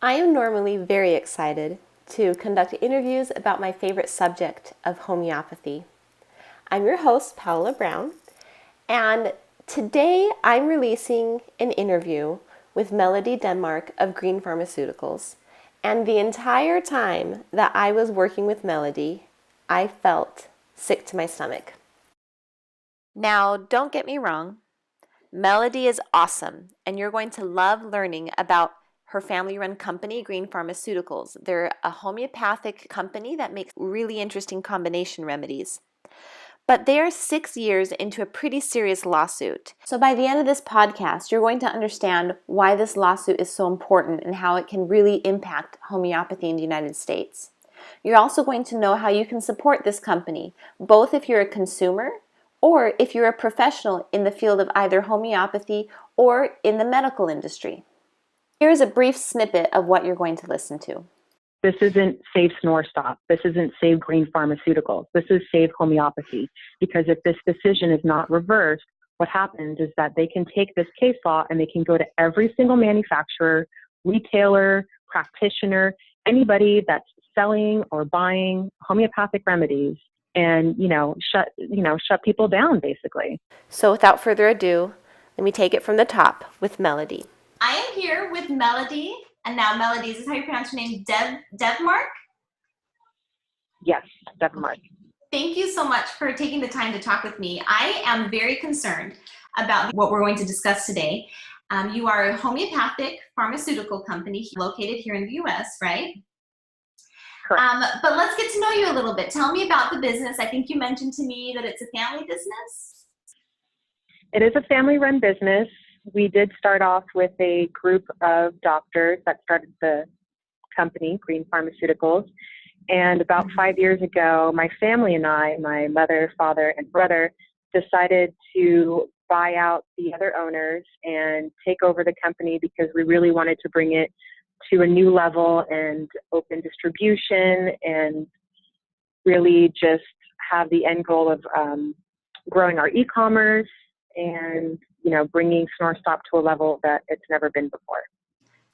I am normally very excited to conduct interviews about my favorite subject of homeopathy. I'm your host, Paola Brown, and today I'm releasing an interview with Melody Denmark of Green Pharmaceuticals. And the entire time that I was working with Melody, I felt sick to my stomach. Now, don't get me wrong, Melody is awesome, and you're going to love learning about her family-run company, Green Pharmaceuticals. They're a homeopathic company that makes really interesting combination remedies. But they are 6 years into a pretty serious lawsuit. So by the end of this podcast, you're going to understand why this lawsuit is so important and how it can really impact homeopathy in the United States. You're also going to know how you can support this company, both if you're a consumer or if you're a professional in the field of either homeopathy or in the medical industry. Here's a brief snippet of what you're going to listen to. This isn't Save Snore Stop. This isn't Save Green Pharmaceuticals. This is Save Homeopathy. Because if this decision is not reversed, what happens is that they can take this case law and they can go to every single manufacturer, retailer, practitioner, anybody that's selling or buying homeopathic remedies and, shut people down basically. So without further ado, let me take it from the top with Melody. I am here with Melody, and now Melody, is this how you pronounce your name? Devemark? Yes, Devemark. Thank you so much for taking the time to talk with me. I am very concerned about what we're going to discuss today. You are a homeopathic pharmaceutical company located here in the U.S., right? Correct. But let's get to know you a little bit. Tell me about the business. I think you mentioned to me that it's a family business. It is a family-run business. We did start off with a group of doctors that started the company, Green Pharmaceuticals. And about 5 years ago, my family and I, my mother, father, and brother, decided to buy out the other owners and take over the company because we really wanted to bring it to a new level and open distribution and really just have the end goal of growing our e-commerce and, bringing Snore Stop to a level that it's never been before.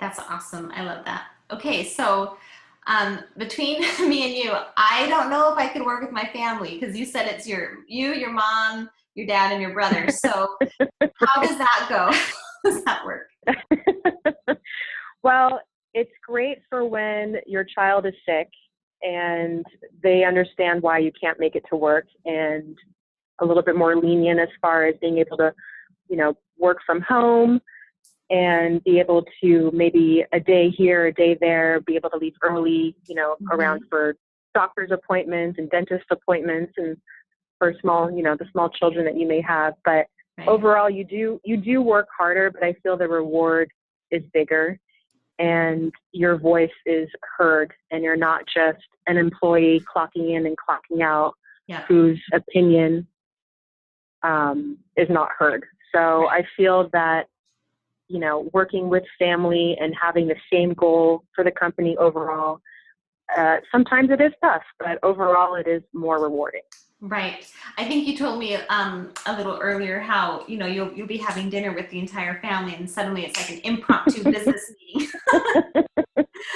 That's awesome. I love that. Okay, so between me and you, I don't know if I could work with my family because you said it's your mom, your dad, and your brother. So how does that go? How does that work? Well, it's great for when your child is sick and they understand why you can't make it to work, and a little bit more lenient as far as being able to, work from home and be able to maybe a day here, a day there, be able to leave early, around for doctor's appointments and dentist appointments and for small, the small children that you may have. But overall, you do work harder, but I feel the reward is bigger and your voice is heard and you're not just an employee clocking in and clocking out whose opinion is not heard. So I feel that, working with family and having the same goal for the company overall, sometimes it is tough, but overall it is more rewarding. Right. I think you told me a little earlier how, you'll be having dinner with the entire family and suddenly it's like an impromptu business meeting.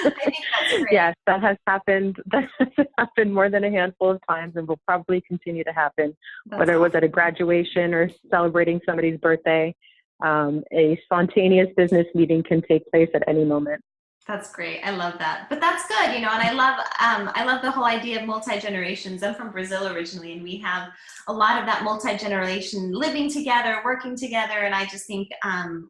I think that's great. Yes, that has happened. That has happened more than a handful of times and will probably continue to happen, whether it was at a graduation or celebrating somebody's birthday. A spontaneous business meeting can take place at any moment. That's great. I love that. But that's good, and I love the whole idea of multi-generations. I'm from Brazil originally, and we have a lot of that multi-generation living together, working together, and I just think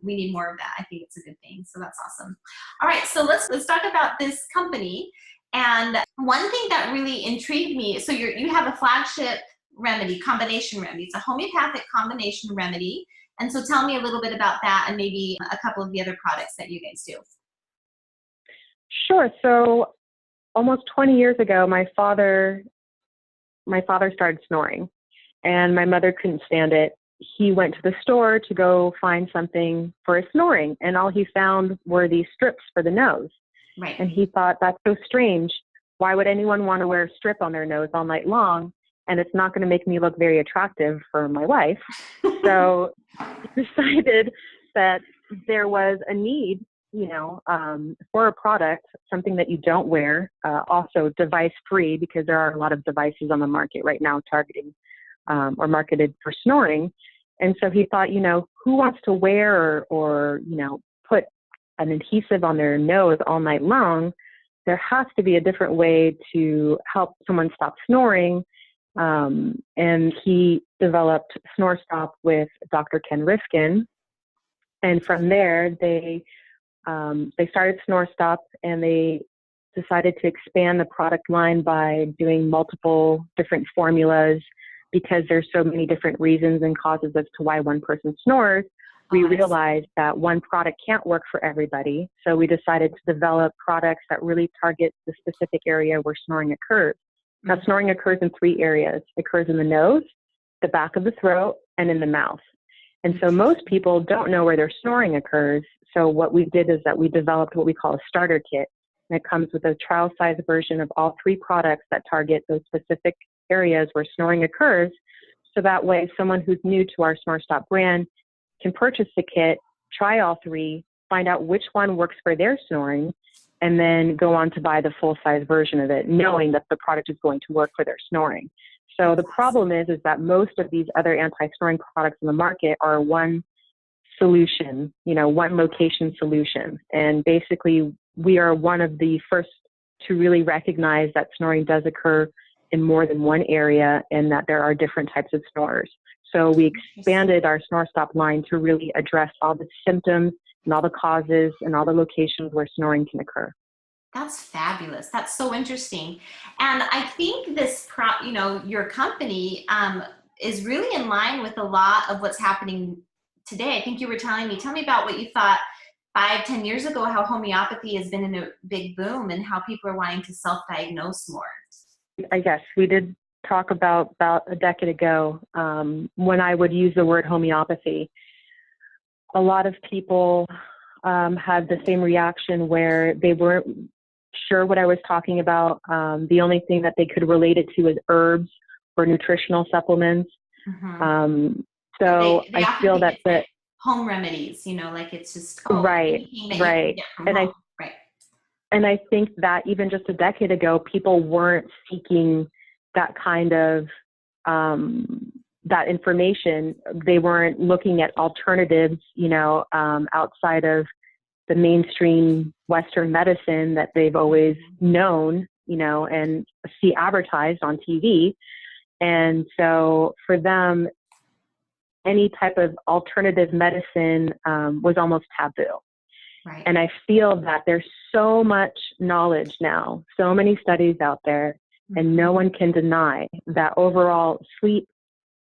we need more of that. I think it's a good thing. So that's awesome. All right, so let's talk about this company. And one thing that really intrigued me, so you have a flagship remedy, combination remedy. It's a homeopathic combination remedy. And so tell me a little bit about that and maybe a couple of the other products that you guys do. Sure. So almost 20 years ago, my father started snoring and my mother couldn't stand it. He went to the store to go find something for his snoring, and all he found were these strips for the nose. Right. And he thought, that's so strange. Why would anyone want to wear a strip on their nose all night long? And it's not going to make me look very attractive for my wife. So he decided that there was a need for a product, something that you don't wear, also device free, because there are a lot of devices on the market right now targeting or marketed for snoring. And so he thought, who wants to wear or put an adhesive on their nose all night long? There has to be a different way to help someone stop snoring. And he developed Snore Stop with Dr. Ken Rifkin. And from there, they started Snore Stop, and they decided to expand the product line by doing multiple different formulas, because there's so many different reasons and causes as to why one person snores. We realized that one product can't work for everybody. So we decided to develop products that really target the specific area where snoring occurs. Now, snoring occurs in 3 areas. It occurs in the nose, the back of the throat, and in the mouth. And so most people don't know where their snoring occurs. So what we did is that we developed what we call a starter kit. And it comes with a trial size version of all 3 products that target those specific areas where snoring occurs. So that way, someone who's new to our Snore Stop brand can purchase the kit, try all 3, find out which one works for their snoring, and then go on to buy the full-size version of it, knowing that the product is going to work for their snoring. So the problem is that most of these other anti-snoring products in the market are one solution, one location solution. And basically, we are one of the first to really recognize that snoring does occur in more than one area, and that there are different types of snorers. So we expanded our Snore Stop line to really address all the symptoms and all the causes and all the locations where snoring can occur. That's fabulous. That's so interesting. And I think this, your company is really in line with a lot of what's happening today. I think you were telling me, tell me about what you thought 5-10 years ago, how homeopathy has been in a big boom and how people are wanting to self-diagnose more. I guess we did talk about a decade ago when I would use the word homeopathy. A lot of people had the same reaction where they weren't sure what I was talking about. The only thing that they could relate it to is herbs or nutritional supplements. So they I feel that the home remedies, like it's just right. And I think that even just a decade ago, people weren't seeking that kind of that information. They weren't looking at alternatives, outside of the mainstream Western medicine that they've always known, and see advertised on TV. And so for them, any type of alternative medicine was almost taboo. Right. And I feel that there's so much knowledge now, so many studies out there, and no one can deny that overall sleep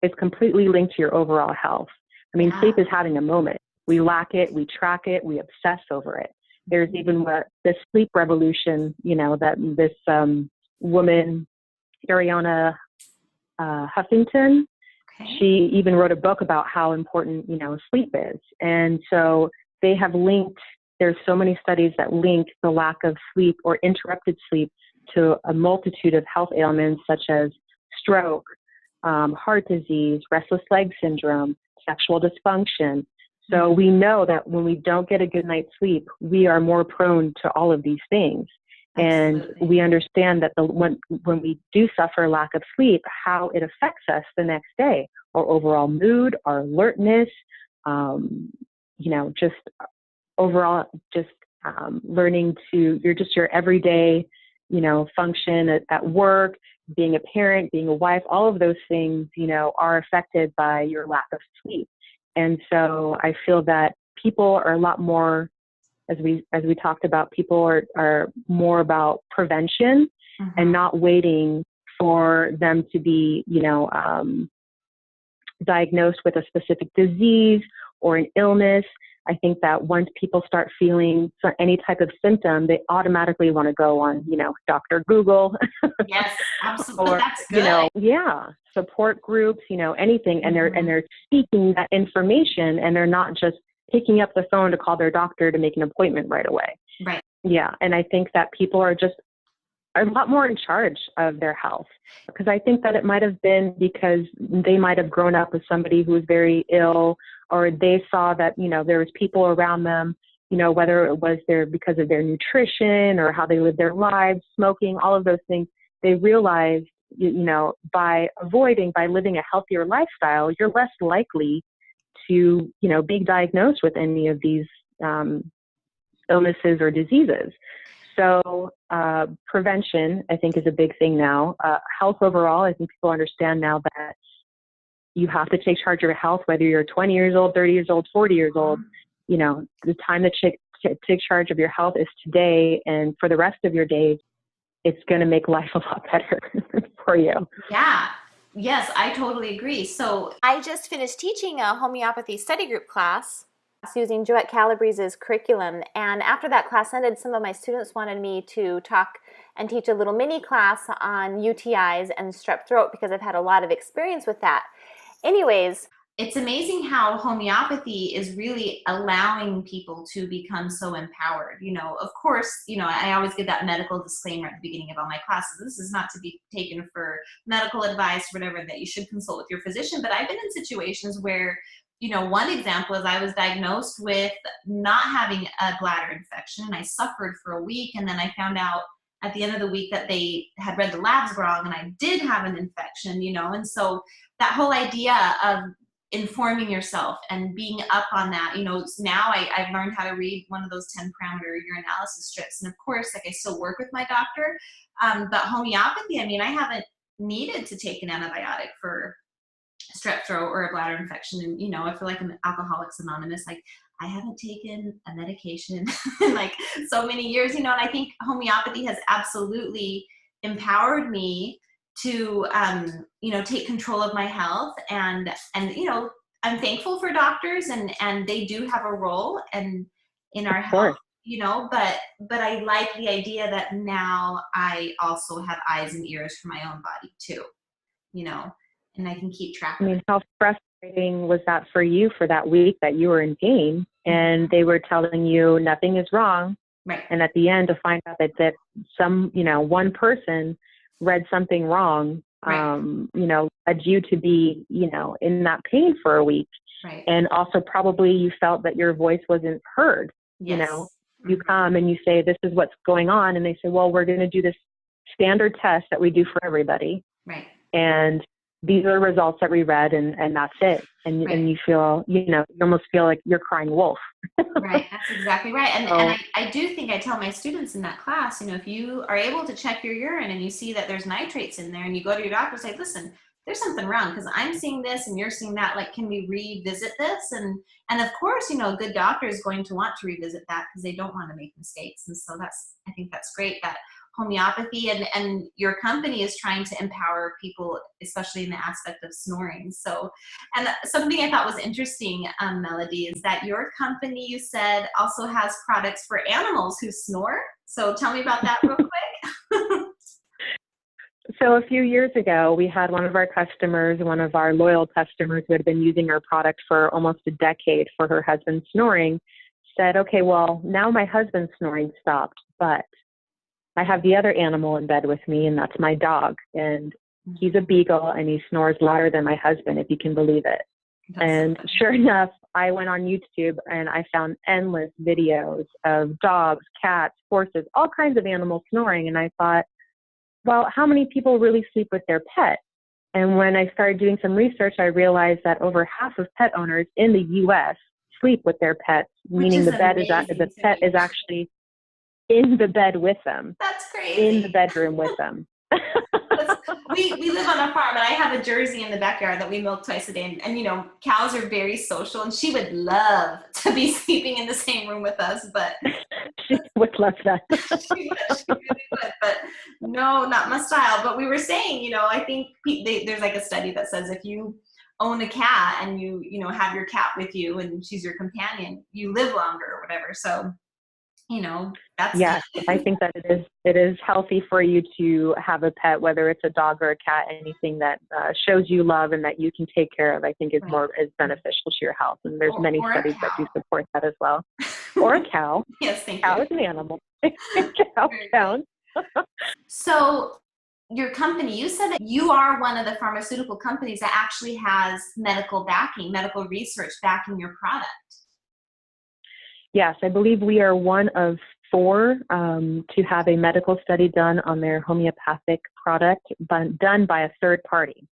is completely linked to your overall health. I mean, sleep is having a moment. We lack it, we track it, we obsess over it. There's even this sleep revolution, that this woman, Ariana Huffington, she even wrote a book about how important, sleep is. And so they have linked, there's so many studies that link the lack of sleep or interrupted sleep to a multitude of health ailments such as stroke, heart disease, restless leg syndrome, sexual dysfunction. So we know that when we don't get a good night's sleep, we are more prone to all of these things. Absolutely. And we understand that when we do suffer lack of sleep, how it affects us the next day, our overall mood, our alertness, just overall, learning to your everyday, function at work, being a parent, being a wife, all of those things, are affected by your lack of sleep. And so I feel that people are a lot more, as we talked about, people are more about prevention and not waiting for them to be, diagnosed with a specific disease or an illness. I think that once people start feeling any type of symptom, they automatically want to go on, Dr. Google. Yes, absolutely. Or, that's good. Support groups, anything. And they're seeking that information, and they're not just picking up the phone to call their doctor to make an appointment right away. Right. Yeah. And I think that people are a lot more in charge of their health, because I think that it might have been because they might have grown up with somebody who was very ill, or they saw that, there was people around them, whether it was because of their nutrition or how they live their lives, smoking, all of those things, they realized, by living a healthier lifestyle, you're less likely to, be diagnosed with any of these illnesses or diseases. So prevention, I think, is a big thing now. Health overall, I think people understand now that you have to take charge of your health, whether you're 20 years old, 30 years old, 40 years old. The time to take charge of your health is today, and for the rest of your days, it's going to make life a lot better for you. Yeah. Yes, I totally agree. So I just finished teaching a homeopathy study group class using Joette Calabrese's curriculum. And after that class ended, some of my students wanted me to talk and teach a little mini class on UTIs and strep throat because I've had a lot of experience with that. Anyways, it's amazing how homeopathy is really allowing people to become so empowered. Of course, I always give that medical disclaimer at the beginning of all my classes. This is not to be taken for medical advice, whatever, that you should consult with your physician. But I've been in situations where, one example is I was diagnosed with not having a bladder infection, and I suffered for a week. And then I found out at the end of the week that they had read the labs wrong and I did have an infection, and so that whole idea of informing yourself and being up on that, now I've learned how to read one of those 10-parameter urinalysis strips. And of course, like, I still work with my doctor, but homeopathy, I haven't needed to take an antibiotic for strep throat or a bladder infection. And, I feel like I'm Alcoholics Anonymous. Like, I haven't taken a medication in like so many years, and I think homeopathy has absolutely empowered me to, take control of my health. And, I'm thankful for doctors, and they do have a role in our health, but I like the idea that now I also have eyes and ears for my own body too, and I can keep track of it. How frustrating was that for you for that week that you were in pain and they were telling you nothing is wrong? Right. And at the end to find out that some, one person read something wrong, right. Led you to be, in that pain for a week. Right. And also probably you felt that your voice wasn't heard. Yes. You come and you say, this is what's going on. And they say, well, we're going to do this standard test that we do for everybody. Right. And these are the results that we read, and that's it. And right. and you feel, you almost feel like you're crying wolf. Right. That's exactly right. And I do think I tell my students in that class, if you are able to check your urine and you see that there's nitrates in there, and you go to your doctor and say, listen, there's something wrong because I'm seeing this and you're seeing that. Like, can we revisit this? And of course, a good doctor is going to want to revisit that because they don't want to make mistakes. And so I think that's great that homeopathy and your company is trying to empower people, especially in the aspect of snoring. So, and something I thought was interesting, Melody, is that your company, you said, also has products for animals who snore. So tell me about that real quick. So a few years ago, we had one of our customers, one of our loyal customers who had been using our product for almost a decade for her husband's snoring, said, okay, well, now my husband's snoring stopped, but I have the other animal in bed with me, and that's my dog. And he's a beagle, and he snores louder than my husband, if you can believe it. And sure enough, I went on YouTube and I found endless videos of dogs, cats, horses, all kinds of animals snoring. And I thought, well, how many people really sleep with their pet? And when I started doing some research, I realized that over half of pet owners in the U.S. sleep with their pets, meaning the pet is actually in the bed with them. That's crazy. In the bedroom with them. We live on a farm, and I have a Jersey in the backyard that we milk twice a day. And cows are very social, and she would love to be sleeping in the same room with us, but she would love that. she really would, but no, not my style. But we were saying, I think there's like a study that says if you own a cat and you have your cat with you and she's your companion, you live longer or whatever. So that's yes, I think that it is healthy for you to have a pet, whether it's a dog or a cat, anything that shows you love and that you can take care of, I think is beneficial to your health. And there's many studies that do support that as well. Or a cow. Yes, thank you. Cow is an animal. Cow counts. So your company, you said that you are one of the pharmaceutical companies that actually has medical backing, medical research backing your product. Yes, I believe we are one of four to have a medical study done on their homeopathic product, but done by a third party,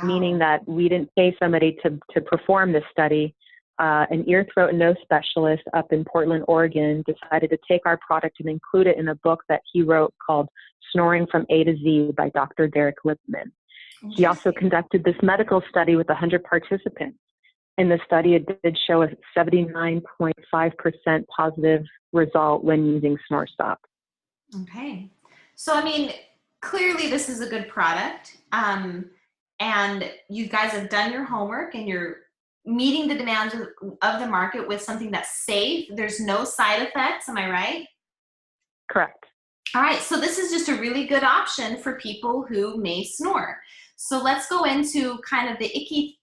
meaning Wow. that we didn't pay somebody to perform this study. An ear, throat, and nose specialist up in Portland, Oregon, decided to take our product and include it in a book that he wrote called Snoring from A to Z by Dr. Derek Lipman. He also Interesting. conducted this medical study with 100 participants. In the study, it did show a 79.5% positive result when using Snore Stop. Okay. So, I mean, clearly this is a good product. And you guys have done your homework and you're meeting the demands of the market with something that's safe. There's no side effects. Am I right? Correct. All right. So this is just a really good option for people who may snore. So let's go into kind of the icky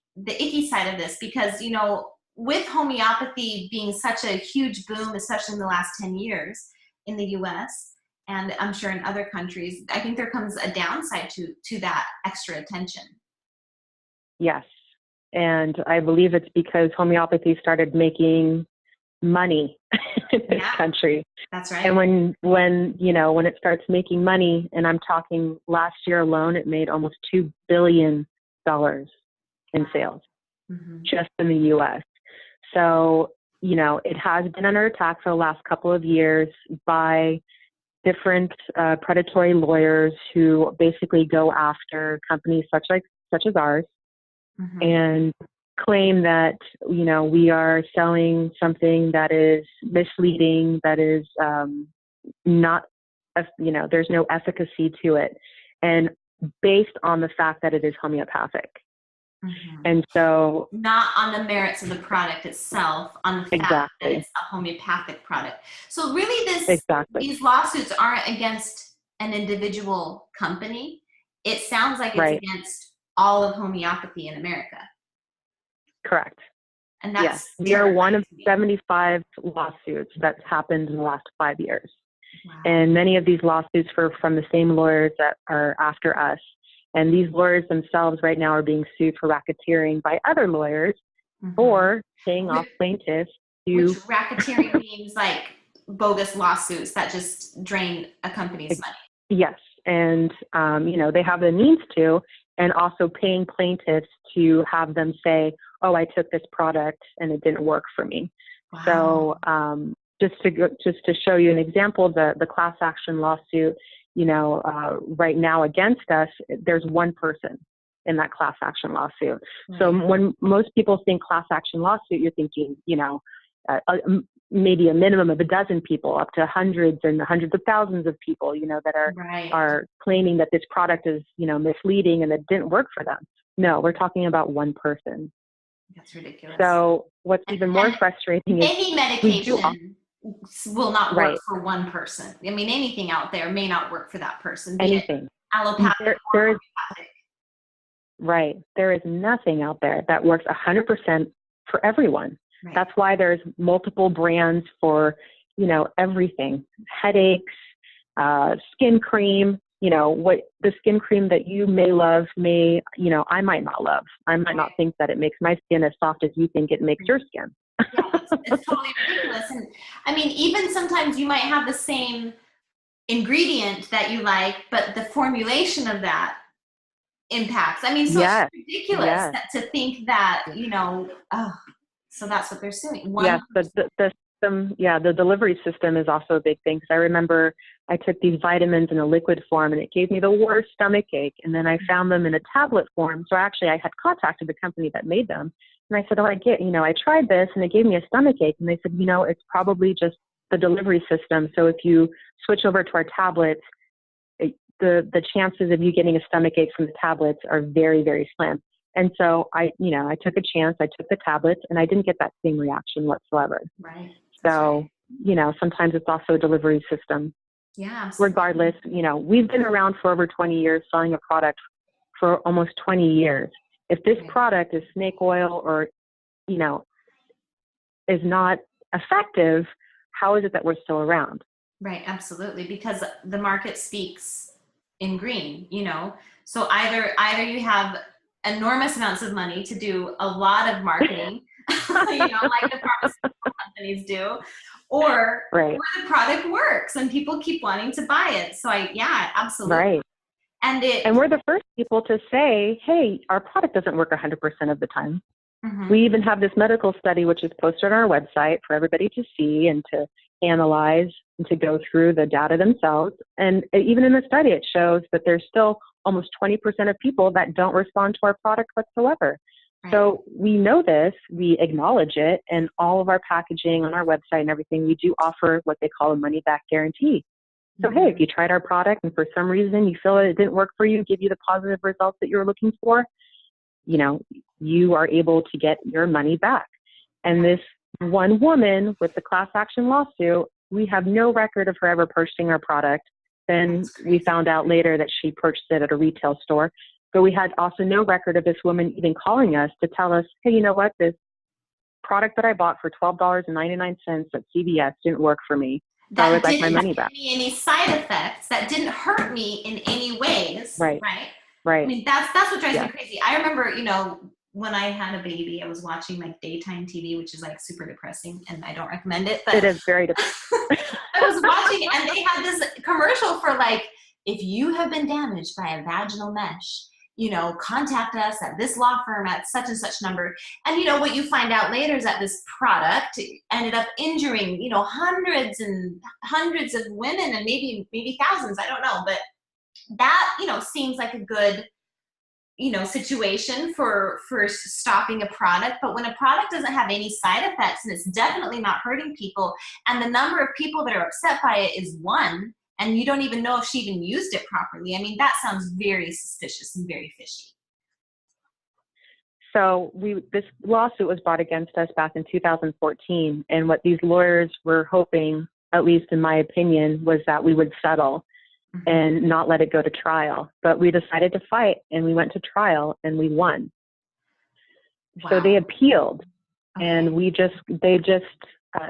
side of this, because, you know, with homeopathy being such a huge boom, especially in the last 10 years in the US, and I'm sure in other countries, I think there comes a downside to that extra attention. Yes. And I believe it's because homeopathy started making money in this Yeah, country. that's right. And when it starts making money, and I'm talking last year alone, it made almost $2 billion in sales Mm-hmm. just in the US. So, it has been under attack for the last couple of years by different predatory lawyers who basically go after companies such as ours Mm-hmm. and claim that, we are selling something that is misleading, that is not, there's no efficacy to it. And based on the fact that it is homeopathic. Mm-hmm. And so, Not on the merits of the product itself, on the fact that exactly, it's a homeopathic product. So really exactly, these lawsuits aren't against an individual company. It sounds like it's right, against all of homeopathy in America. correct. And Yes, that's we are one terrifying of to me. 75 lawsuits that's happened in the last 5 years. Wow. And many of these lawsuits were from the same lawyers that are after us. And these lawyers themselves right now are being sued for racketeering by other lawyers Mm-hmm. or paying off plaintiffs Which to. racketeering means like bogus lawsuits that just drain a company's money. Yes. And, they have the means to, and also paying plaintiffs to have them say, oh, I took this product and it didn't work for me. Wow. So just to show you an example, the class action lawsuit, right now against us, there's one person in that class action lawsuit. Right. So when most people think class action lawsuit, you're thinking, maybe a minimum of a dozen people, up to hundreds and hundreds of thousands of people, that Right. are claiming that this product is, misleading and that didn't work for them. No, we're talking about one person. That's ridiculous. So what's even more And frustrating is any medication will not work right. for one person. I mean, anything out there may not work for that person, be Anything. it allopathic or There is homeopathic. right. There is nothing out there that works 100% for everyone. Right. That's why there's multiple brands for, everything. Headaches, skin cream, what the skin cream that you may love may, I might not love. I might not think that it makes my skin as soft as you think it makes your skin. Yeah, it's totally ridiculous. And I mean, even sometimes you might have the same ingredient that you like, but the formulation of that impacts. I mean, so Yes. it's ridiculous Yes. to think that, so that's what they're suing. Yes. The delivery system is also a big thing. Because I remember I took these vitamins in a liquid form and it gave me the worst stomach ache. And then I found them in a tablet form. So actually I had contacted the company that made them. And I said, oh, I tried this and it gave me a stomach ache. And they said, it's probably just the delivery system. So if you switch over to our tablets, the chances of you getting a stomach ache from the tablets are very, very slim. And so I took a chance. I took the tablets and I didn't get that same reaction whatsoever. Right. That's so, right. Sometimes it's also a delivery system. Yeah. Absolutely. Regardless, we've been around for over 20 years selling a product for almost 20 years. If this product is snake oil or, is not effective, how is it that we're still around? Right. Absolutely. Because the market speaks in green, so either you have enormous amounts of money to do a lot of marketing, like the pharmaceutical companies do, or Right. the product works and people keep wanting to buy it. So yeah, absolutely. Right. And we're the first people to say, hey, our product doesn't work 100% of the time. We even have this medical study, which is posted on our website for everybody to see and to analyze and to go through the data themselves. And even in the study, it shows that there's still almost 20% of people that don't respond to our product whatsoever. Right. So we know this, we acknowledge it, and all of our packaging on our website and everything, we do offer what they call a money-back guarantee. So, hey, if you tried our product and for some reason you feel it didn't work for you, give you the positive results that you were looking for, you are able to get your money back. And this one woman with the class action lawsuit, we have no record of her ever purchasing our product. Then we found out later that she purchased it at a retail store. But we had also no record of this woman even calling us to tell us, hey, you know what, this product that I bought for $12.99 at CVS didn't work for me. So I would like my money back. That didn't have any side effects, that didn't hurt me in any ways. Right. I mean, that's what drives me crazy. I remember, when I had a baby, I was watching like daytime TV, which is like super depressing, and I don't recommend it. But it is very depressing. I was watching, and they had this commercial for like, if you have been damaged by a vaginal mesh, contact us at this law firm at such and such number. And what you find out later is that this product ended up injuring, hundreds and hundreds of women and maybe thousands. I don't know, but that, seems like a good, situation for stopping a product. But when a product doesn't have any side effects and it's definitely not hurting people, and the number of people that are upset by it is one, and you don't even know if she even used it properly, I mean, that sounds very suspicious and very fishy. So this lawsuit was brought against us back in 2014. And what these lawyers were hoping, at least in my opinion, was that we would settle and not let it go to trial. But we decided to fight, and we went to trial, and we won. Wow. So they appealed, and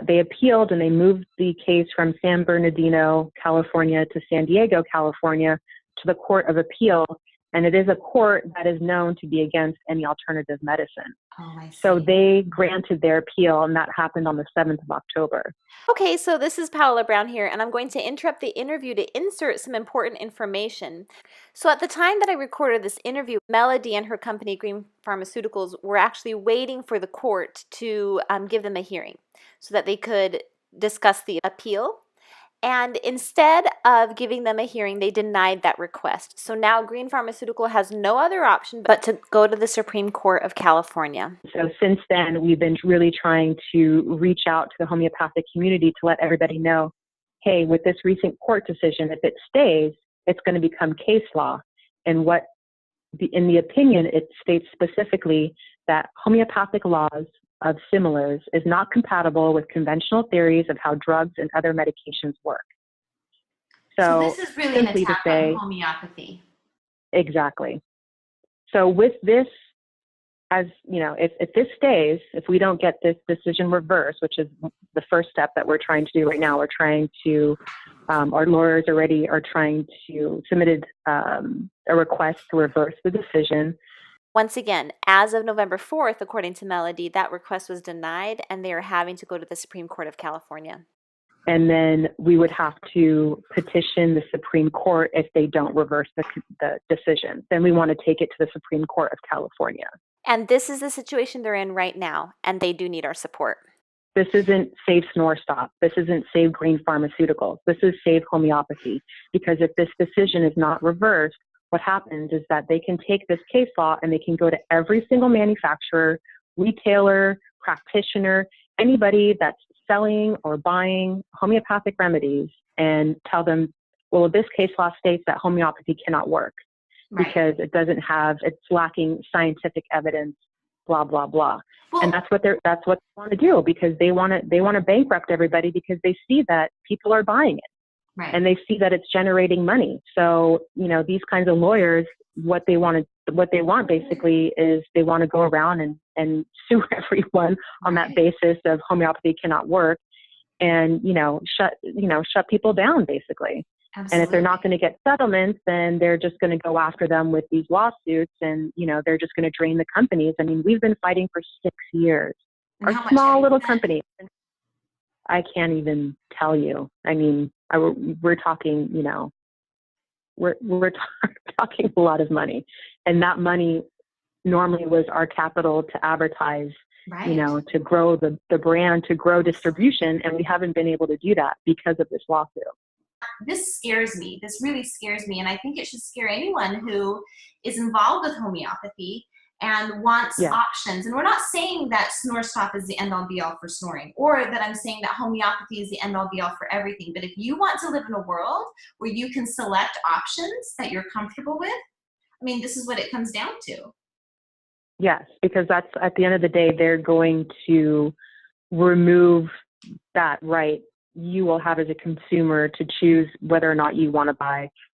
they appealed, and they moved the case from San Bernardino, California to San Diego, California to the Court of Appeal. And it is a court that is known to be against any alternative medicine. Oh, I see. So they granted their appeal, and that happened on the 7th of October. Okay, so this is Paola Brown here, and I'm going to interrupt the interview to insert some important information. So at the time that I recorded this interview, Melody and her company, Green Pharmaceuticals, were actually waiting for the court to give them a hearing so that they could discuss the appeal. And instead of giving them a hearing, they denied that request. So now Green Pharmaceutical has no other option but to go to the Supreme Court of California. So since then, we've been really trying to reach out to the homeopathic community to let everybody know, hey, with this recent court decision, if it stays, it's going to become case law. And in the opinion, it states specifically that homeopathic laws of similars is not compatible with conventional theories of how drugs and other medications work. So this is really an attack on homeopathy. Exactly. So with this, as you know, if this stays, if we don't get this decision reversed, which is the first step that we're trying to do right now, we're trying to, our lawyers already are trying to submitted a request to reverse the decision. Once again, as of November 4th, according to Melody, that request was denied, and they are having to go to the Supreme Court of California. And then we would have to petition the Supreme Court if they don't reverse the decision. Then we want to take it to the Supreme Court of California. And this is the situation they're in right now, and they do need our support. This isn't Save Snorestop. This isn't Save Green Pharmaceuticals. This is Save Homeopathy. Because if this decision is not reversed, what happens is that they can take this case law and they can go to every single manufacturer, retailer, practitioner, anybody that's selling or buying homeopathic remedies and tell them, well, this case law states that homeopathy cannot work because it's lacking scientific evidence, blah, blah, blah. Well, and that's what they want to do, because they want to bankrupt everybody because they see that people are buying it. Right. And they see that it's generating money. So, these kinds of lawyers, what they want basically is they want to go around and sue everyone on that basis of homeopathy cannot work, and, shut people down basically. Absolutely. And if they're not going to get settlements, then they're just going to go after them with these lawsuits, and, they're just going to drain the companies. I mean, we've been fighting for 6 years. Our small little company. I can't even tell you. I mean, we're talking, you know, we're talking a lot of money, and that money normally was our capital to advertise, you Right. know, to grow the brand, to grow distribution, and we haven't been able to do that because of this lawsuit. This scares me. This really scares me. And I think it should scare anyone who is involved with homeopathy and wants Yeah. options. And we're not saying that snore stop is the end all be all for snoring, or that I'm saying that homeopathy is the end all be all for everything. But if you want to live in a world where you can select options that you're comfortable with, I mean, this is what it comes down to. Yes, because that's, at the end of the day, they're going to remove that right you will have as a consumer to choose whether or not you want to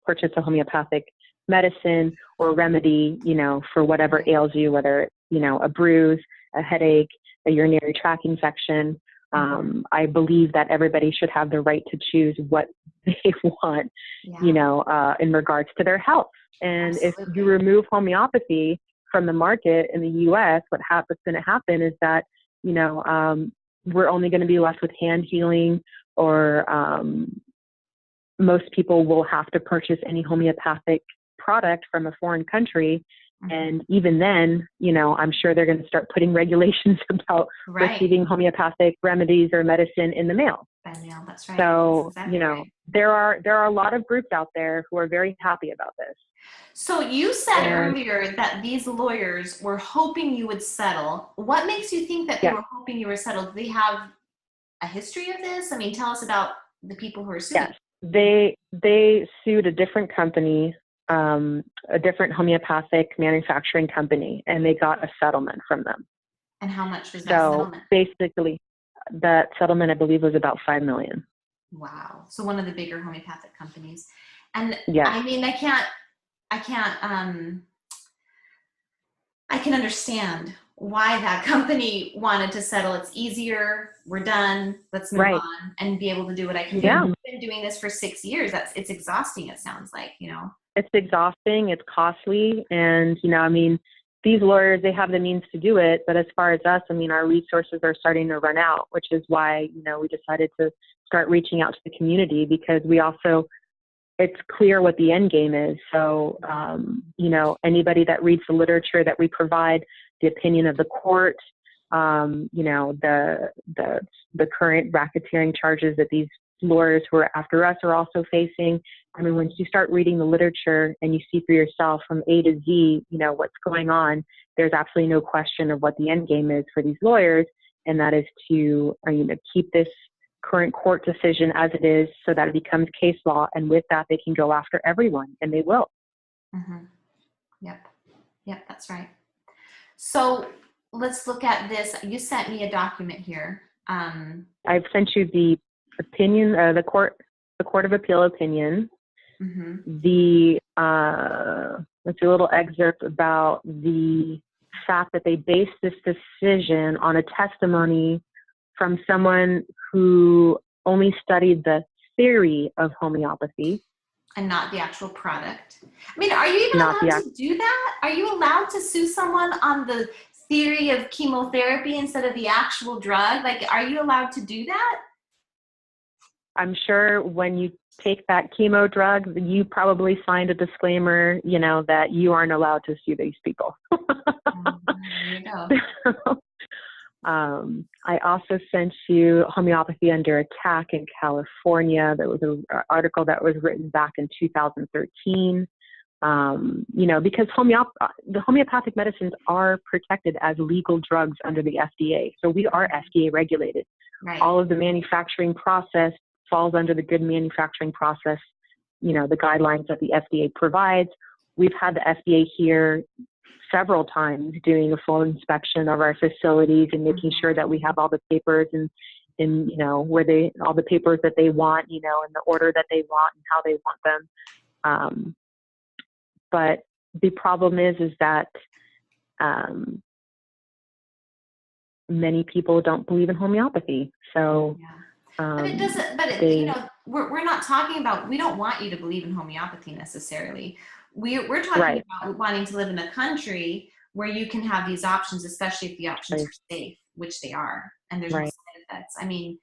purchase a homeopathic medicine or remedy, you know, for whatever ails you, whether it's, you know, a bruise, a headache, a urinary tract infection. I believe that everybody should have the right to choose what they want, you know, in regards to their health. And if you remove homeopathy from the market in the U.S., what's going to happen is that, you know, we're only going to be left with hand healing, or most people will have to purchase any homeopathic product from a foreign country. And even then, you know, I'm sure they're going to start putting regulations about receiving homeopathic remedies or medicine in the mail. By mail, that's right. So, That's exactly you know, there are a lot of groups out there who are very happy about this. So you said earlier that these lawyers were hoping you would settle. What makes you think that they were hoping you were settled? Do they have a history of this? I mean, tell us about the people who are suing. Yes, they sued a different company, a different homeopathic manufacturing company, and they got a settlement from them. And how much was that settlement? Basically, that settlement, I believe, was about $5 million. Wow. So one of the bigger homeopathic companies. And yes. I mean, I can understand why that company wanted to settle. It's easier. We're done. Let's move on and be able to do what I can do. I've been doing this for 6 years. It's exhausting. It sounds like, you know. It's exhausting. It's costly. And, you know, I mean, these lawyers, they have the means to do it. But as far as us, I mean, our resources are starting to run out, which is why, you know, we decided to start reaching out to the community, because we also, it's clear what the end game is. So, you know, anybody that reads the literature that we provide, the opinion of the court, you know, the current racketeering charges that these lawyers who are after us are also facing. I mean, once you start reading the literature and you see for yourself from A to Z, you know, what's going on, there's absolutely no question of what the end game is for these lawyers. And that is to, you know, keep this current court decision as it is, so that it becomes case law. And with that, they can go after everyone, and they will. Yep, that's right. So let's look at this. You sent me a document here. I've sent you the opinion, the court of appeal opinion. The let's do a little excerpt about the fact that they based this decision on a testimony from someone who only studied the theory of homeopathy and not the actual product. I mean, are you even allowed to do that? Are you allowed to sue someone on the theory of chemotherapy instead of the actual drug? Like, are you allowed to do that? I'm sure when you take that chemo drug, you probably signed a disclaimer, you know, that you aren't allowed to sue these people. There you go. I also sent you Homeopathy Under Attack in California. There was an article that was written back in 2013. You know, because the homeopathic medicines are protected as legal drugs under the FDA. So we are FDA regulated. All of the manufacturing process falls under the good manufacturing process, you know, the guidelines that the FDA provides. We've had the FDA here several times doing a full inspection of our facilities and making sure that we have all the papers and you know, all the papers that they want, you know, in the order that they want and how they want them. But the problem is that many people don't believe in homeopathy. So, but it doesn't. But you know, we're not talking about. We don't want you to believe in homeopathy necessarily. We're talking about wanting to live in a country where you can have these options, especially if the options are safe, which they are, and there's no side effects. I mean,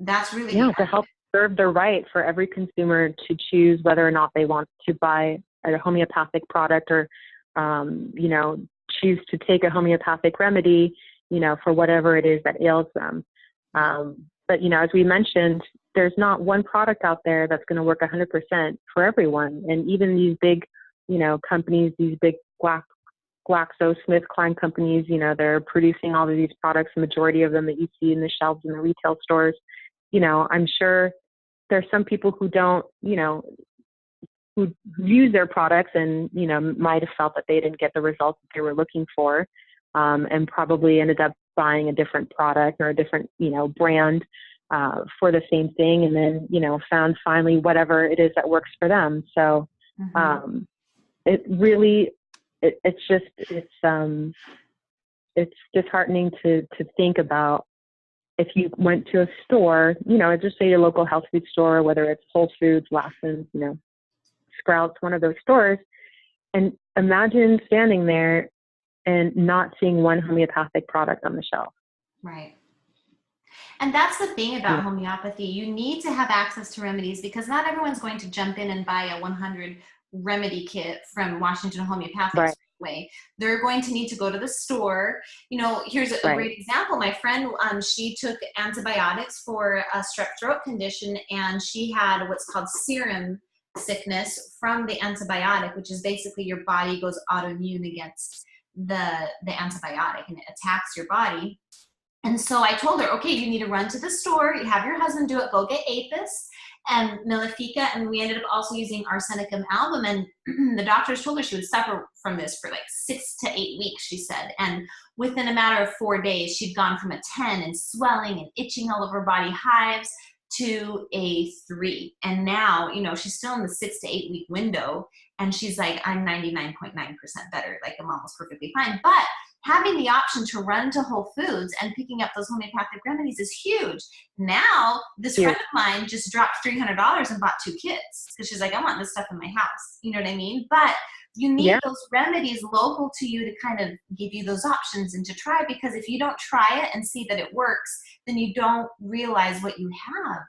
That's really Yeah, the to help serve the right for every consumer to choose whether or not they want to buy a homeopathic product or, you know, choose to take a homeopathic remedy, you know, for whatever it is that ails them. But, you know, as we mentioned, there's not one product out there that's going to work 100% for everyone. And even these big, you know, companies, these big GlaxoSmithKline companies, you know, they're producing all of these products, the majority of them that you see in the shelves in the retail stores. You know, I'm sure there's some people who don't, you know, who use their products and, you know, might have felt that they didn't get the results that they were looking for, and probably ended up buying a different product or a different, you know, brand for the same thing, and then, you know, found finally whatever it is that works for them. So it really, it's disheartening to think about. If you went to a store, you know, just say your local health food store, whether it's Whole Foods, Lassen's, you know, Sprouts, one of those stores, and imagine standing there and not seeing one homeopathic product on the shelf. Right. And that's the thing about Yeah. homeopathy. You need to have access to remedies because not everyone's going to jump in and buy a 100 remedy kit from Washington Homeopathic Right. way. They're going to need to go to the store. You know, here's a Right. great example. My friend, she took antibiotics for a strep throat condition, and she had what's called serum sickness from the antibiotic, which is basically your body goes autoimmune against the antibiotic and it attacks your body. And so I told her, okay, you need to run to the store, you have your husband do it, go get Apis and Millefica, and we ended up also using Arsenicum album, and the doctors told her she would suffer from this for like 6 to 8 weeks, she said, and within a matter of 4 days, she'd gone from a 10 and swelling and itching all over her body, hives, to a 3. And now, you know, she's still in the 6 to 8 week window, and she's like, I'm 99.9% better, like I'm almost perfectly fine. But having the option to run to Whole Foods and picking up those homeopathic remedies is huge. Now, this friend of mine just dropped $300 and bought 2 kits because she's like, I want this stuff in my house. You know what I mean? But you need those remedies local to you to kind of give you those options and to try, because if you don't try it and see that it works, then you don't realize what you have.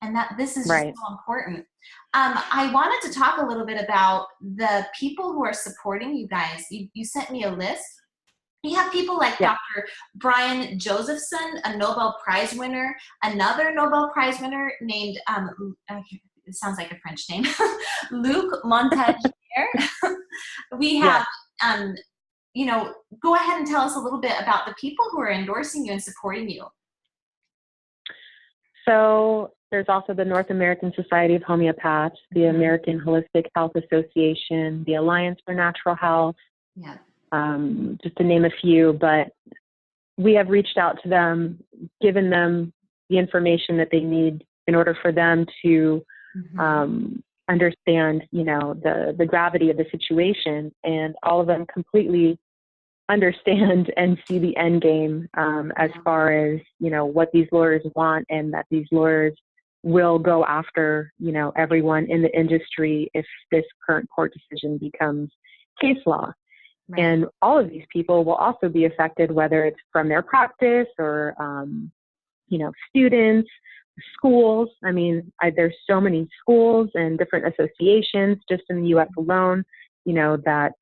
And that this is just so important. I wanted to talk a little bit about the people who are supporting you guys. You sent me a list. You have people like Dr. Brian Josephson, a Nobel Prize winner, another Nobel Prize winner named, it sounds like a French name, Luc Montagnier. We have, you know, go ahead and tell us a little bit about the people who are endorsing you and supporting you. So there's also the North American Society of Homeopaths, the American Holistic Health Association, the Alliance for Natural Health, just to name a few. But we have reached out to them, given them the information that they need in order for them to understand, you know, the gravity of the situation, and all of them completely understand and see the end game as far as, you know, what these lawyers want, and that these lawyers will go after, you know, everyone in the industry if this current court decision becomes case law. And all of these people will also be affected, whether it's from their practice or, you know, students, schools. I mean, there's so many schools and different associations just in the U.S. alone, you know, that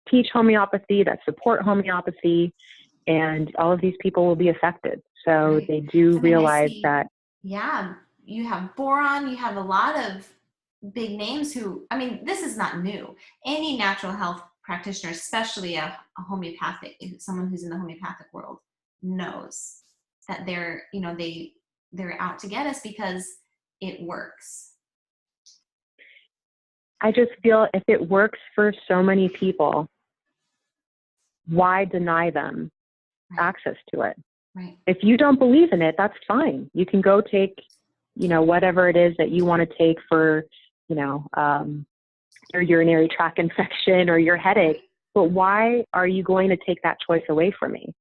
teach homeopathy, that support homeopathy, and all of these people will be affected. So they do realize that. Yeah, you have Boron, you have a lot of big names who, I mean, this is not new. Any natural health practitioner, especially a homeopathic, someone who's in the homeopathic world, knows that they're, you know, they're out to get us because it works. I just feel if it works for so many people, why deny them access to it? If you don't believe in it, that's fine. You can go take, you know, whatever it is that you want to take for, you know, your urinary tract infection or your headache. But why are you going to take that choice away from me?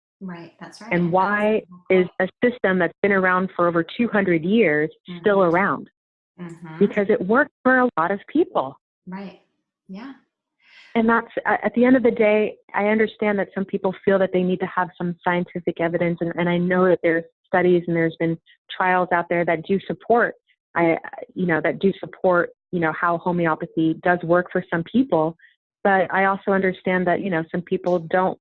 That's right. And why is a system that's been around for over 200 years still around? Because it worked for a lot of people. And that's, at the end of the day, I understand that some people feel that they need to have some scientific evidence. And I know that there's studies and there's been trials out there that do support, how homeopathy does work for some people. But I also understand that, some people don't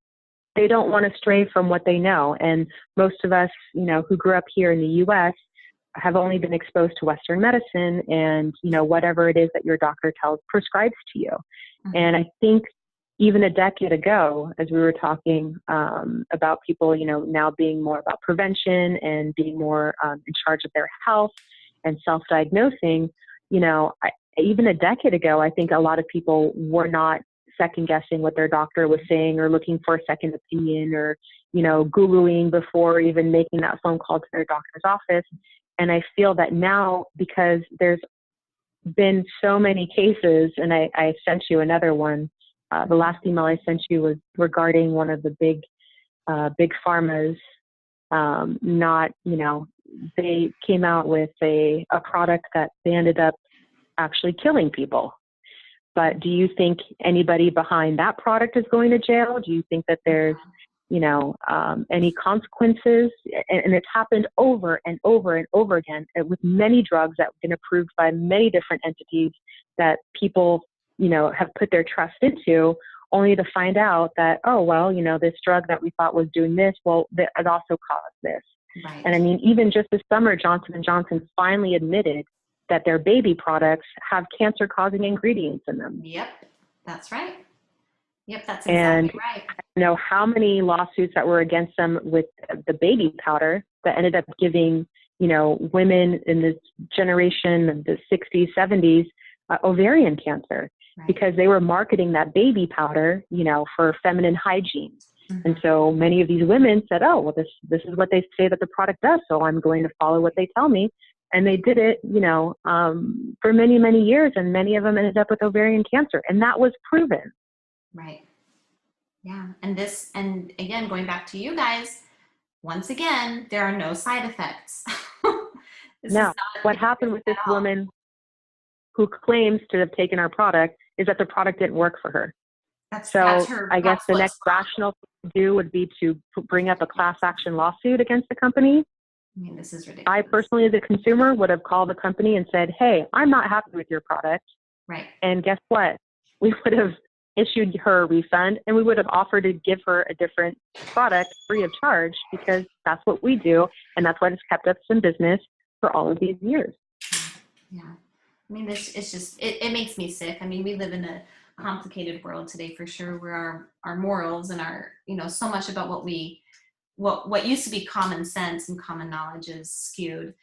want to stray from what they know. And most of us, who grew up here in the U.S. have only been exposed to Western medicine and, whatever it is that your doctor prescribes to you. Mm-hmm. And I think even a decade ago, as we were talking about people, now being more about prevention and being more in charge of their health and self-diagnosing, even a decade ago, I think a lot of people were not second guessing what their doctor was saying or looking for a second opinion or, Googling before even making that phone call to their doctor's office. And I feel that now, because there's been so many cases, and I sent you another one. The last email I sent you was regarding one of the big pharmas. They came out with a product that they ended up actually killing people. But do you think anybody behind that product is going to jail? Do you think that there's, any consequences? And it's happened over and over and over again with many drugs that have been approved by many different entities that people, have put their trust into, only to find out that, this drug that we thought was doing this, it also caused this. Right. And I mean, even just this summer, Johnson & Johnson finally admitted that their baby products have cancer-causing ingredients in them. Yep, that's right. Yep, that's exactly right. I know how many lawsuits that were against them with the baby powder that ended up giving, women in this generation of the 60s, 70s, ovarian cancer, right, because they were marketing that baby powder, for feminine hygiene. Mm-hmm. And so many of these women said, this is what they say that the product does, so I'm going to follow what they tell me. And they did it, for many, many years, and many of them ended up with ovarian cancer, and that was proven. Right. Yeah. And again, going back to you guys, once again, there are no side effects. No. What happened with this woman who claims to have taken our product is that the product didn't work for her. That's her. I guess the next rational thing to do would be to bring up a class action lawsuit against the company. I mean, this is ridiculous. I personally, as a consumer, would have called the company and said, hey, I'm not happy with your product. Right. And guess what? We would have issued her a refund, and we would have offered to give her a different product free of charge, because that's what we do. And that's what has kept us in business for all of these years. Yeah. I mean, it's just, it makes me sick. I mean, we live in a complicated world today for sure, where our morals and our, so much about what used to be common sense and common knowledge is skewed.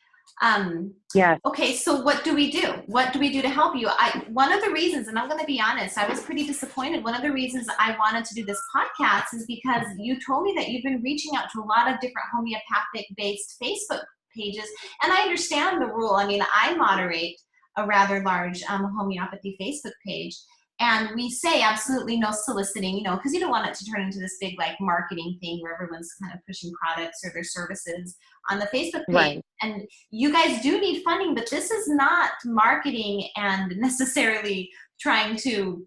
Yeah. Okay. So what do we do? What do we do to help you? One of the reasons, and I'm going to be honest, I was pretty disappointed. One of the reasons I wanted to do this podcast is because you told me that you've been reaching out to a lot of different homeopathic based Facebook pages. And I understand the rule. I mean, I moderate a rather large homeopathy Facebook page. And we say absolutely no soliciting, because you don't want it to turn into this big marketing thing where everyone's kind of pushing products or their services on the Facebook page. Right. And you guys do need funding, but this is not marketing and necessarily trying to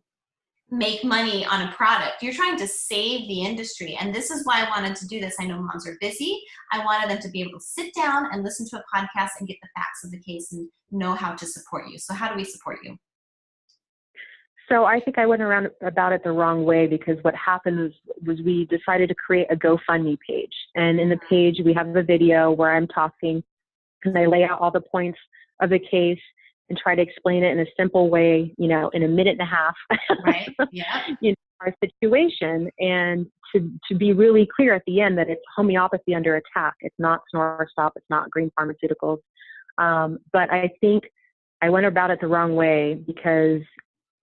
make money on a product. You're trying to save the industry. And this is why I wanted to do this. I know moms are busy. I wanted them to be able to sit down and listen to a podcast and get the facts of the case and know how to support you. So how do we support you? So I think I went around about it the wrong way, because what happened was we decided to create a GoFundMe page. And in the page, we have a video where I'm talking and I lay out all the points of the case and try to explain it in a simple way, in a minute and a half. Right. Yeah. Our situation, and to be really clear at the end that it's homeopathy under attack. It's not Snore Stop. It's not green pharmaceuticals. But I think I went about it the wrong way, because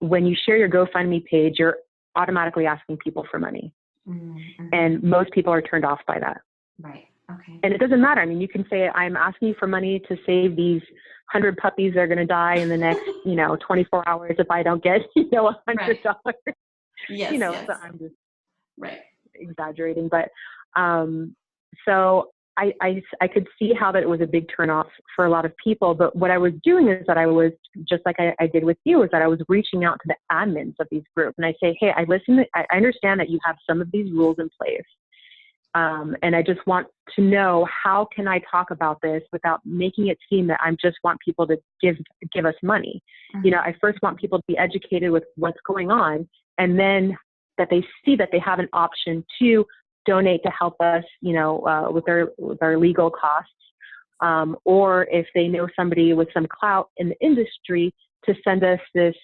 when you share your GoFundMe page, you're automatically asking people for money. Mm-hmm. And most people are turned off by that. Right. Okay. And it doesn't matter. I mean, you can say, I'm asking you for money to save these 100 puppies that are going to die in the next, 24 hours if I don't get, $100. Right. Yes, yes. So I'm just right. exaggerating. But so I could see how that it was a big turnoff for a lot of people. But what I was doing is that I was, just like I did with you, is that I was reaching out to the admins of these groups. And I say, hey, I understand that you have some of these rules in place. And I just want to know, how can I talk about this without making it seem that I just want people to give us money? Mm-hmm. I first want people to be educated with what's going on, and then that they see that they have an option to donate to help us, with our legal costs. Or if they know somebody with some clout in the industry, to send us this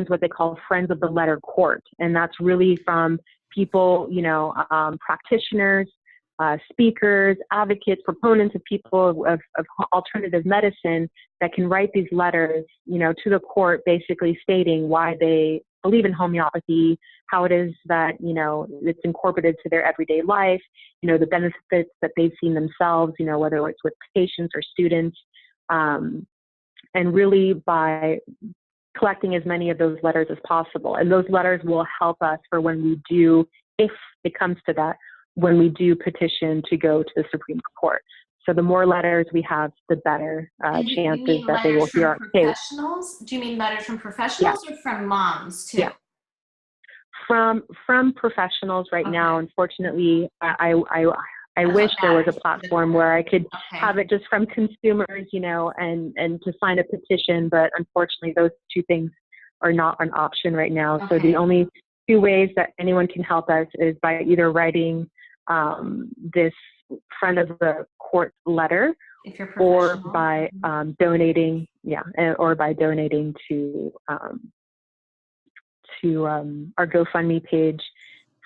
what they call friends of the letter court. And that's really from people, practitioners, speakers, advocates, proponents of people of alternative medicine that can write these letters, to the court, basically stating why they believe in homeopathy, how it is that, it's incorporated to their everyday life, the benefits that they've seen themselves, whether it's with patients or students. And really by collecting as many of those letters as possible. And those letters will help us for when we do, if it comes to that, when we do petition to go to the Supreme Court. So the more letters we have, the better chances that they will hear our case. Do you mean letters from professionals or from moms too? Yeah. From professionals right now. Unfortunately, I wish there was a platform where I could have it just from consumers, and to sign a petition. But unfortunately, those two things are not an option right now. So the only two ways that anyone can help us is by either writing this friend of the court letter, or by donating, or by donating to our GoFundMe page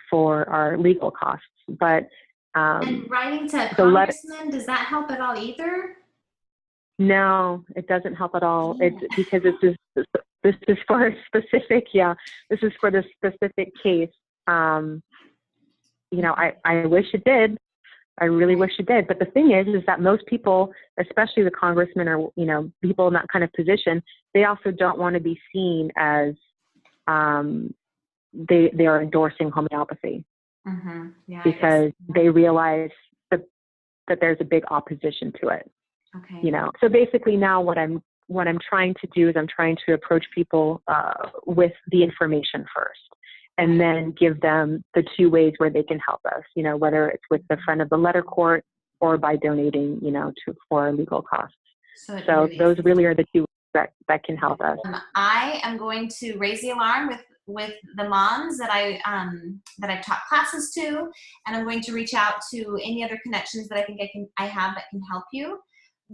for our legal costs. But and writing to a congressman, does that help at all either? No, it doesn't help at all. It's because this is for a specific, this is for the specific case. I wish it did. I really wish it did. But the thing is that most people, especially the congressmen or, people in that kind of position, they also don't want to be seen as they are endorsing homeopathy. Mm-hmm. Yeah, because they realize that there's a big opposition to it. So basically now what I'm trying to do is I'm trying to approach people with the information first, and then give them the two ways where they can help us, whether it's with the friend of the letter court or by donating, for our legal costs. So those really are the two that can help us. I am going to raise the alarm with the moms that I've taught classes to, and I'm going to reach out to any other connections that I think I have that can help you.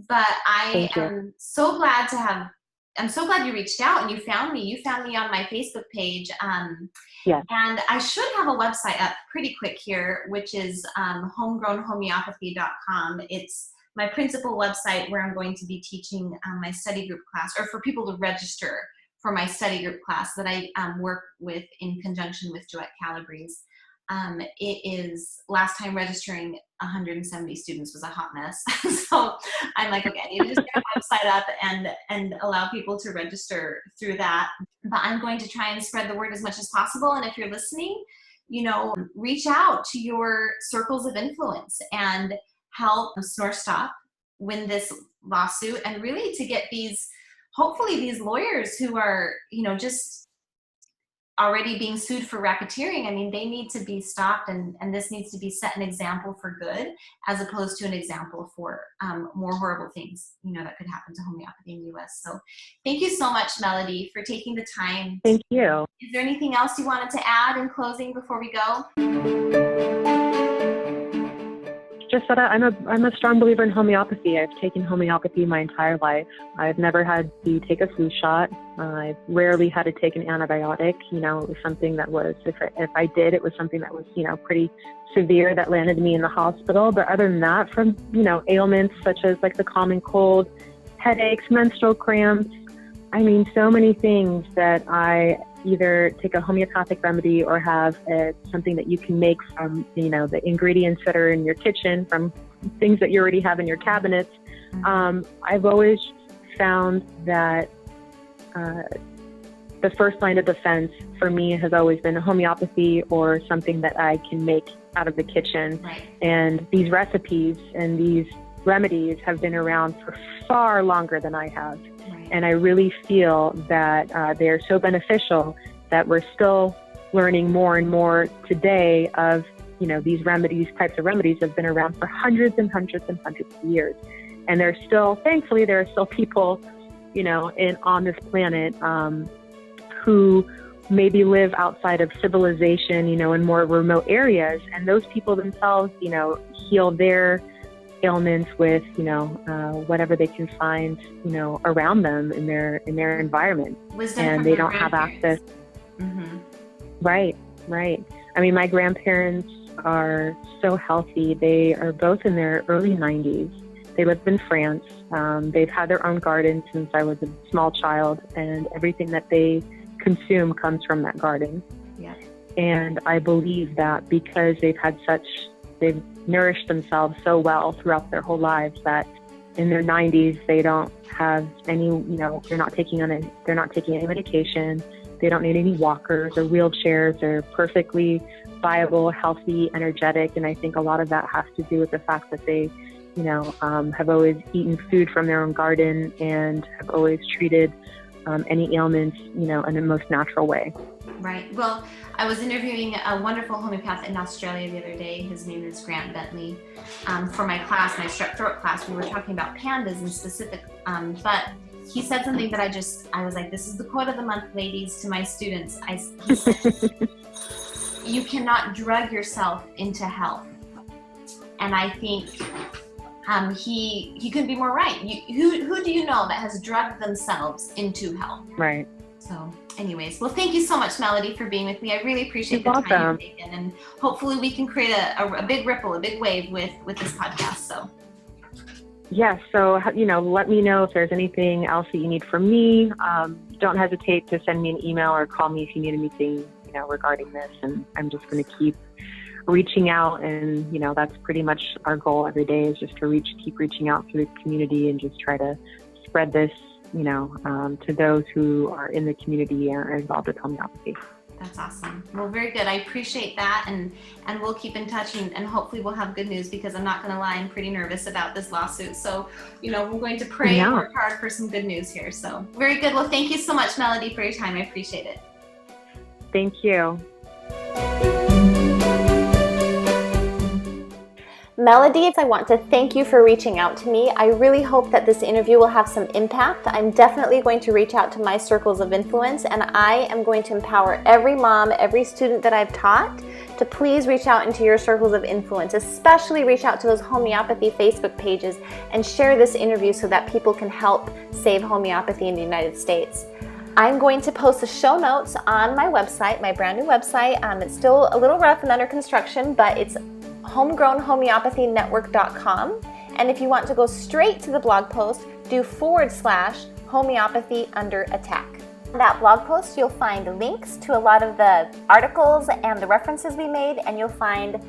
But I am so glad I'm so glad you reached out and you found me. You found me on my Facebook page. And I should have a website up pretty quick here, which is homegrownhomeopathy.com. It's my principal website where I'm going to be teaching my study group class, or for people to register for my study group class that I work with in conjunction with Joette Calabrese. It is, last time registering 170 students was a hot mess. So I'm like, okay, I need to just get a website up and allow people to register through that. But I'm going to try and spread the word as much as possible. And if you're listening, reach out to your circles of influence and help Snore Stop win this lawsuit, and really to get hopefully these lawyers who are, just already being sued for racketeering. I mean, they need to be stopped, and this needs to be set an example for good, as opposed to an example for more horrible things, that could happen to homeopathy in the U.S. So thank you so much, Melody, for taking the time. Thank you. Is there anything else you wanted to add in closing before we go? Just that I'm a strong believer in homeopathy. I've taken homeopathy my entire life. I've never had to take a flu shot. I've rarely had to take an antibiotic. It was something that was, if I did, it was something that was, pretty severe that landed me in the hospital. But other than that, from, ailments such as like the common cold, headaches, menstrual cramps, so many things that I either take a homeopathic remedy or have something that you can make from, the ingredients that are in your kitchen, from things that you already have in your cabinets. I've always found that the first line of defense for me has always been homeopathy or something that I can make out of the kitchen. Right. And these recipes and these remedies have been around for far longer than I have. And I really feel that they are so beneficial that we're still learning more and more today of these types of remedies have been around for hundreds and hundreds and hundreds of years. And thankfully, there are still people, on this planet who maybe live outside of civilization, in more remote areas. And those people themselves, heal their ailments with, whatever they can find, around them in their environment. Wisdom and from they their don't have access. Mm-hmm. Right. I mean, my grandparents are so healthy. They are both in their early 90s. They live in France. They've had their own garden since I was a small child, and everything that they consume comes from that garden. Yeah. And I believe that because they've nourished themselves so well throughout their whole lives, that in their 90s they don't have any, they're not taking any medication. They don't need any walkers or wheelchairs. They're perfectly viable, healthy, energetic. And I think a lot of that has to do with the fact that they, have always eaten food from their own garden and have always treated any ailments, in the most natural way. Right. Well, I was interviewing a wonderful homeopath in Australia the other day. His name is Grant Bentley. For my class, my strep throat class, we were talking about pandas in specific, but he said something that I was like, this is the quote of the month, ladies, to my students. He said, you cannot drug yourself into health. And I think he couldn't be more right. Who do you know that has drugged themselves into health? Right. So anyways, well, thank you so much, Melody, for being with me. I really appreciate You're the time welcome. you've taken, and hopefully we can create a big ripple, a big wave with this podcast. So. Yes. So, let me know if there's anything else that you need from me. Don't hesitate to send me an email or call me if you need anything, regarding this. And I'm just going to keep reaching out. And, that's pretty much our goal every day, is just to keep reaching out to the community and just try to spread this, to those who are in the community and are involved with homeopathy. That's awesome. Well, very good. I appreciate that, and we'll keep in touch, and hopefully we'll have good news, because I'm not going to lie, I'm pretty nervous about this lawsuit. So, we're going to pray and work hard for some good news here. So, very good. Well, thank you so much, Melody, for your time. I appreciate it. Thank you. Melody, I want to thank you for reaching out to me. I really hope that this interview will have some impact. I'm definitely going to reach out to my circles of influence, and I am going to empower every mom, every student that I've taught to please reach out into your circles of influence, especially reach out to those homeopathy Facebook pages and share this interview so that people can help save homeopathy in the United States. I'm going to post the show notes on my website, my brand new website. It's still a little rough and under construction, but it's homegrownhomeopathynetwork.com. And if you want to go straight to the blog post, do /homeopathy under attack. In that blog post, you'll find links to a lot of the articles and the references we made, and you'll find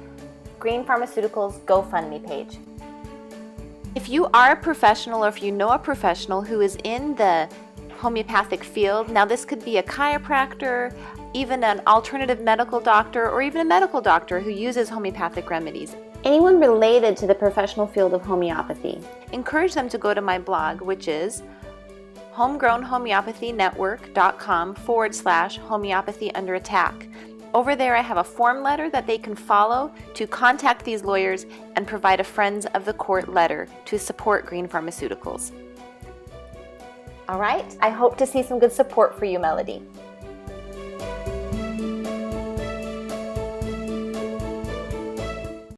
Green Pharmaceuticals GoFundMe page. If you are a professional, or if you know a professional who is in the homeopathic field, now this could be a chiropractor, even an alternative medical doctor, or even a medical doctor who uses homeopathic remedies. Anyone related to the professional field of homeopathy, encourage them to go to my blog, which is homegrownhomeopathynetwork.com /homeopathy under attack. Over there, I have a form letter that they can follow to contact these lawyers and provide a Friends of the Court letter to support Green Pharmaceuticals. All right, I hope to see some good support for you, Melody.